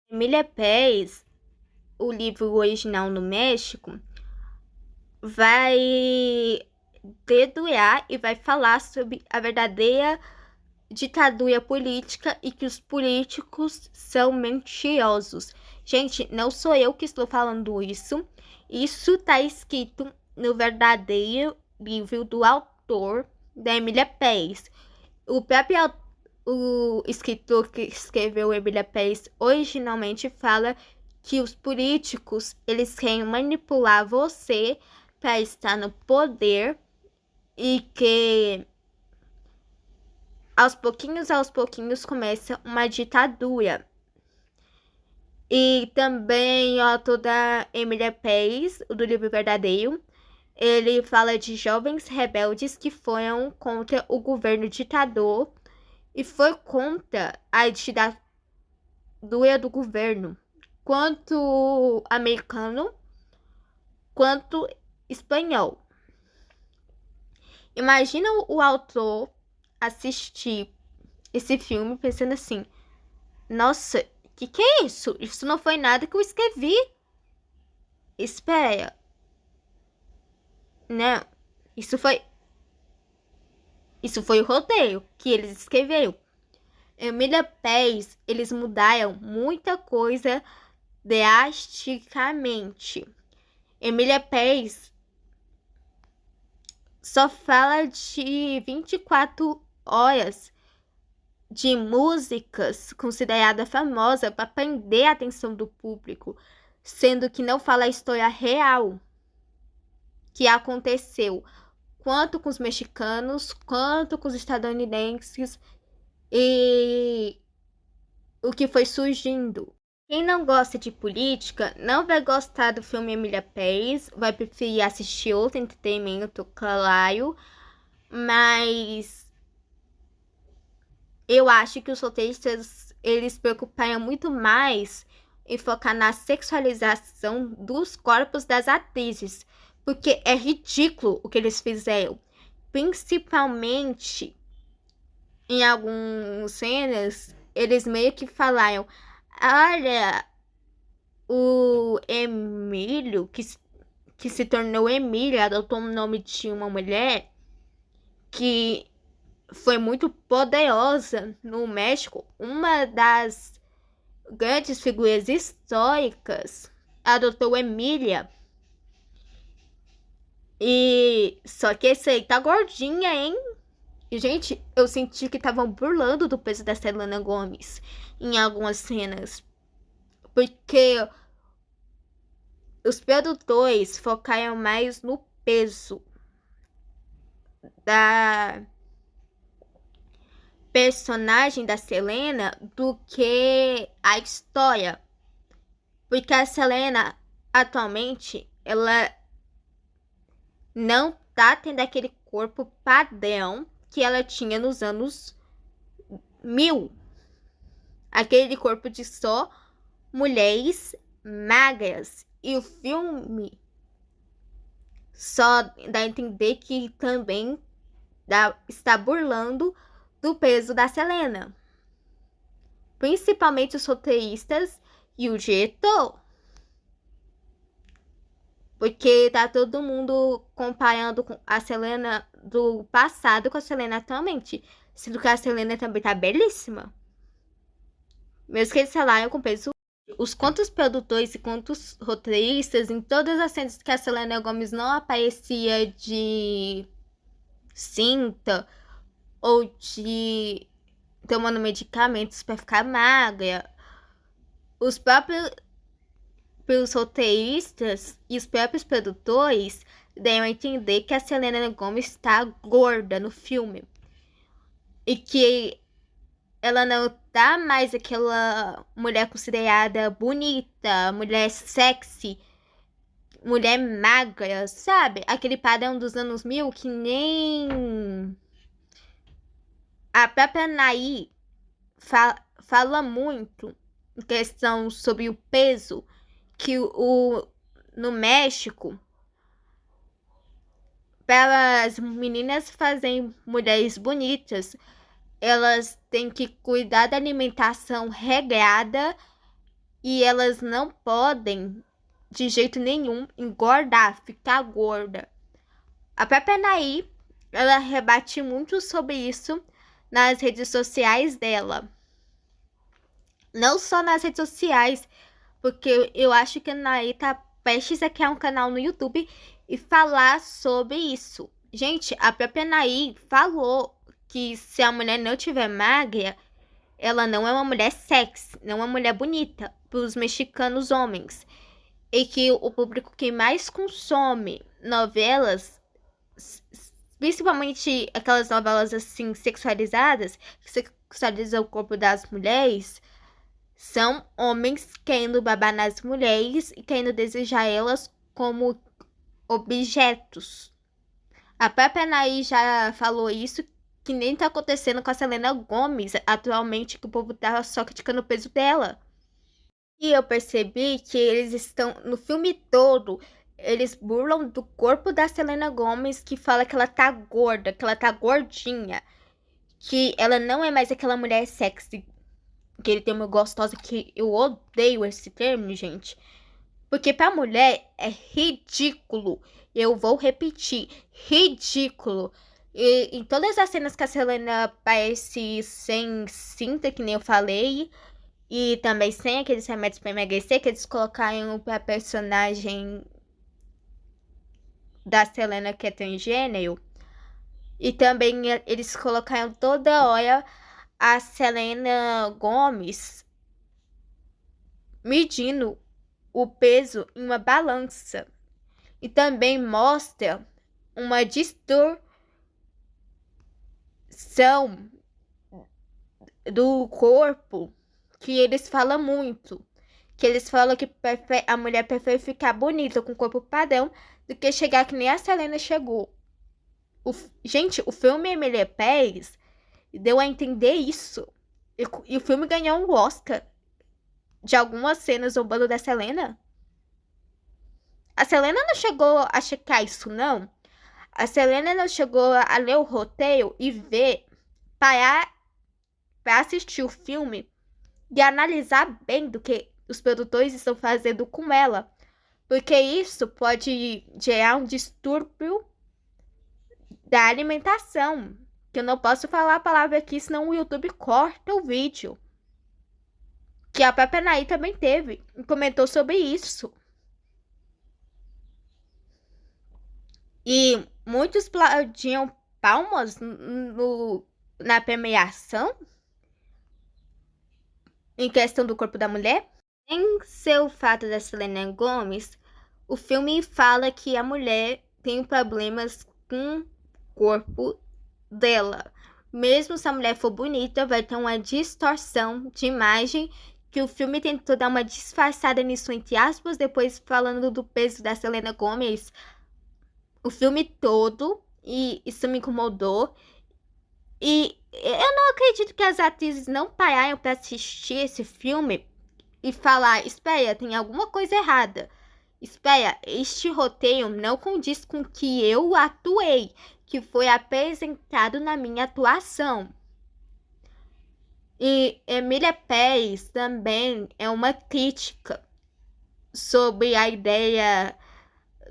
Emília Pérez, o livro original no México, vai dedurrar e vai falar sobre a verdadeira ditadura política e que os políticos são mentirosos. Gente, não sou eu que estou falando isso. Isso está escrito no verdadeiro livro do autor da Emília Pérez. O próprio o escritor que escreveu Emília Pérez originalmente fala que os políticos eles querem manipular você para estar no poder e que aos pouquinhos começa uma ditadura. E também o autor da Emília Pérez, do livro verdadeiro, ele fala de jovens rebeldes que foram contra o governo ditador e foi contra a ditadura do governo, quanto americano, quanto espanhol. Imagina o autor assistir esse filme pensando assim: nossa, que é isso? Isso não foi nada que eu escrevi. Espera. Não. Isso foi o roteiro que eles escreveram. Emília Pérez, eles mudaram muita coisa drasticamente. Emília Pérez só fala de 24 horas de músicas considerada famosa para prender a atenção do público, sendo que não fala a história real que aconteceu, quanto com os mexicanos, quanto com os estadunidenses e o que foi surgindo. Quem não gosta de política não vai gostar do filme Emília Pérez, vai preferir assistir outro entretenimento, claro, mas eu acho que os roteiristas eles se preocuparam muito mais em focar na sexualização dos corpos das atrizes, porque é ridículo o que eles fizeram, principalmente em algumas cenas, eles meio que falaram: olha, o Emílio, que se tornou Emília, adotou o nome de uma mulher que foi muito poderosa no México, uma das grandes figuras históricas, adotou Emília. E só que esse aí tá gordinha, hein? E, gente, eu senti que estavam burlando do peso da Selena Gomez em algumas cenas. Porque os produtores focaram mais no peso da personagem da Selena do que a história. Porque a Selena, atualmente, ela não tá tendo aquele corpo padrão que ela tinha nos anos 1000. Aquele corpo de só mulheres magras. E o filme só dá a entender que também está burlando do peso da Selena. Principalmente os roteiristas e o diretor. Porque tá todo mundo comparando a Selena do passado com a Selena atualmente. Sendo que a Selena também tá belíssima. Mesmo que eles falaram com peso. Os quantos produtores e quantos roteiristas, em todas as cenas que a Selena Gomez não aparecia de cinta ou de tomando medicamentos para ficar magra, os próprios roteiristas e os próprios produtores deram a entender que a Selena Gomez está gorda no filme e que ela não tá mais aquela mulher considerada bonita, mulher sexy, mulher magra, sabe? Aquele padrão dos anos 1000 que nem a própria Naí fala muito em questão sobre o peso que no México, para as meninas fazerem mulheres bonitas, elas têm que cuidar da alimentação regrada e elas não podem, de jeito nenhum, engordar, ficar gorda. A própria Anaí, ela rebate muito sobre isso nas redes sociais dela. Não só nas redes sociais, porque eu acho que a Anaí tá prestes a criar um canal no YouTube e falar sobre isso. Gente, a própria Anaí falou que se a mulher não tiver magra, ela não é uma mulher sexy, não é uma mulher bonita para os mexicanos homens. E que o público que mais consome novelas, principalmente aquelas novelas assim sexualizadas, que sexualizam o corpo das mulheres, são homens querendo babar nas mulheres e querendo desejar elas como objetos. A própria Anaí já falou isso, que nem tá acontecendo com a Selena Gomez atualmente, que o povo tá só criticando o peso dela. E eu percebi que eles estão, no filme todo, eles burlam do corpo da Selena Gomez, que fala que ela tá gorda, que ela tá gordinha, que ela não é mais aquela mulher sexy, aquele termo gostosa, que eu odeio esse termo, gente. Porque pra mulher é ridículo. Eu vou repetir, ridículo. E em todas as cenas que a Selena aparece sem cinta, que nem eu falei, e também sem aqueles remédios pra emagrecer, que eles colocaram pra personagem da Selena, que é transgênero. E também eles colocaram toda hora a Selena Gomez medindo o peso em uma balança. E também mostra uma distorção do corpo, que eles falam muito. Que eles falam que a mulher prefere ficar bonita com o corpo padrão do que chegar que nem a Selena chegou. Gente, o filme Emily Pérez deu a entender isso. E o filme ganhou um Oscar de algumas cenas zombando da Selena. A Selena não chegou a checar isso, não. A Selena não chegou a ler o roteiro e ver, parar para assistir o filme e analisar bem do que os produtores estão fazendo com ela. Porque isso pode gerar um distúrbio da alimentação. Que eu não posso falar a palavra aqui, senão o YouTube corta o vídeo. Que a própria Anaí também teve e comentou sobre isso. E muitos aplaudiam palmas na premiação em questão do corpo da mulher. Em seu fato da Selena Gomez, o filme fala que a mulher tem problemas com o corpo dela. Mesmo se a mulher for bonita, vai ter uma distorção de imagem, que o filme tentou dar uma disfarçada nisso, entre aspas, depois falando do peso da Selena Gomez o filme todo, e isso me incomodou. E eu não acredito que as atrizes não pararam para assistir esse filme e falar: espera, tem alguma coisa errada. Espera, este roteiro não condiz com o que eu atuei, que foi apresentado na minha atuação. E Emília Pérez também é uma crítica sobre a ideia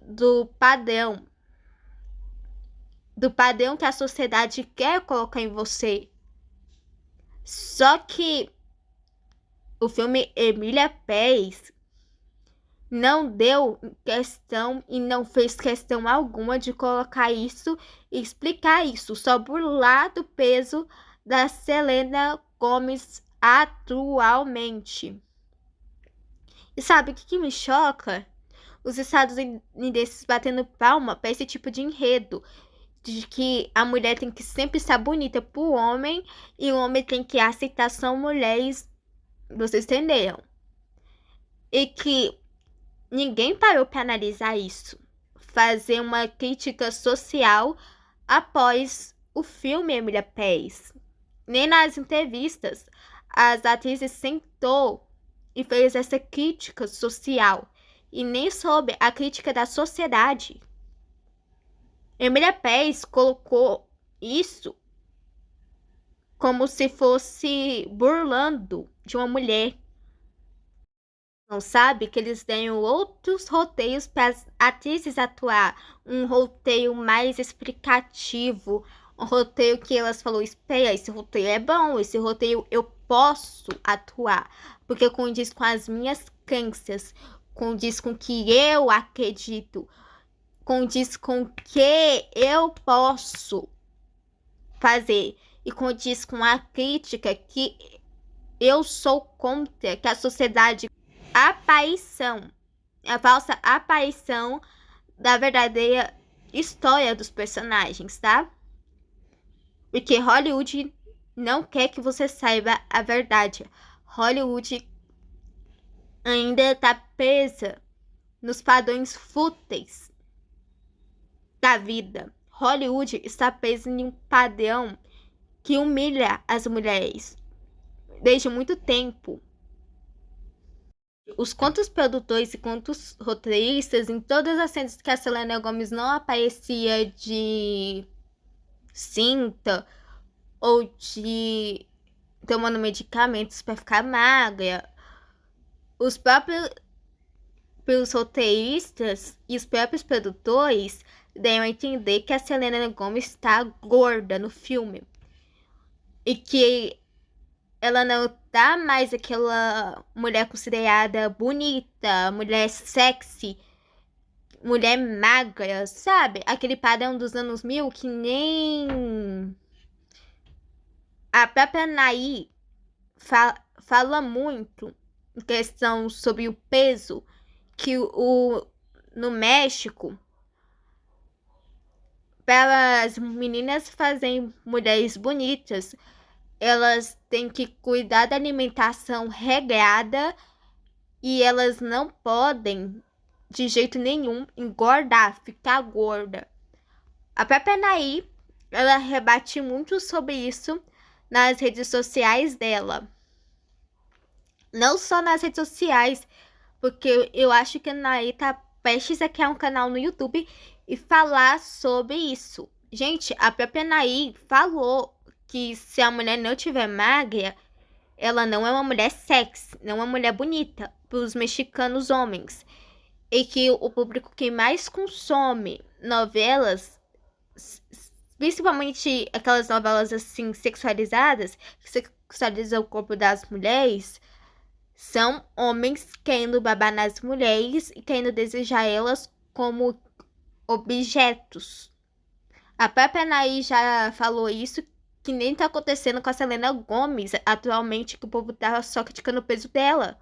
do padrão que a sociedade quer colocar em você. Só que o filme Emília Pérez não deu questão e não fez questão alguma de colocar isso e explicar isso, só burlar do peso da Selena Gomez atualmente. E sabe o que me choca? Os estadunidenses batendo palma para esse tipo de enredo, de que a mulher tem que sempre estar bonita pro homem e o homem tem que aceitar só mulheres, vocês entenderam? E que ninguém parou para analisar isso, fazer uma crítica social após o filme Emília Pérez. Nem nas entrevistas as atrizes sentou e fez essa crítica social, e nem sobre a crítica da sociedade. Emília Pérez colocou isso como se fosse burlando de uma mulher. Não sabe que eles têm outros roteiros para as atrizes atuar, um roteiro mais explicativo, um roteiro que elas falou, espera, esse roteiro é bom, esse roteiro eu posso atuar, porque condiz com as minhas crenças, condiz com o que eu acredito, condiz com o que eu posso fazer e condiz com a crítica que eu sou contra, que a sociedade aparição, a falsa aparição da verdadeira história dos personagens, tá? Porque Hollywood não quer que você saiba a verdade. Hollywood ainda tá presa nos padrões fúteis da vida. Hollywood está presa em um padrão que humilha as mulheres desde muito tempo. Os contos produtores e contos roteiristas, em todas as cenas que a Selena Gomez não aparecia de cinta ou de tomando medicamentos para ficar magra, os próprios roteiristas e os próprios produtores deram a entender que a Selena Gomez está gorda no filme e que ela não tá mais aquela mulher considerada bonita, mulher sexy, mulher magra, sabe? Aquele padrão dos anos 1000 que nem a própria Naí fala muito em questão sobre o peso que no México, para as meninas fazerem mulheres bonitas, elas têm que cuidar da alimentação regrada e elas não podem, de jeito nenhum, engordar, ficar gorda. A própria Naí, ela rebate muito sobre isso nas redes sociais dela. Não só nas redes sociais, porque eu acho que a Naí tá prestes a criar um canal no YouTube e falar sobre isso. Gente, a própria Naí falou que se a mulher não tiver magra, ela não é uma mulher sexy, não é uma mulher bonita para os mexicanos homens. E que o público que mais consome novelas, principalmente aquelas novelas assim sexualizadas, que sexualizam o corpo das mulheres, são homens querendo babar nas mulheres e querendo desejar elas como objetos. A própria Anaí já falou isso, que nem tá acontecendo com a Selena Gomez atualmente, que o povo tá só criticando o peso dela.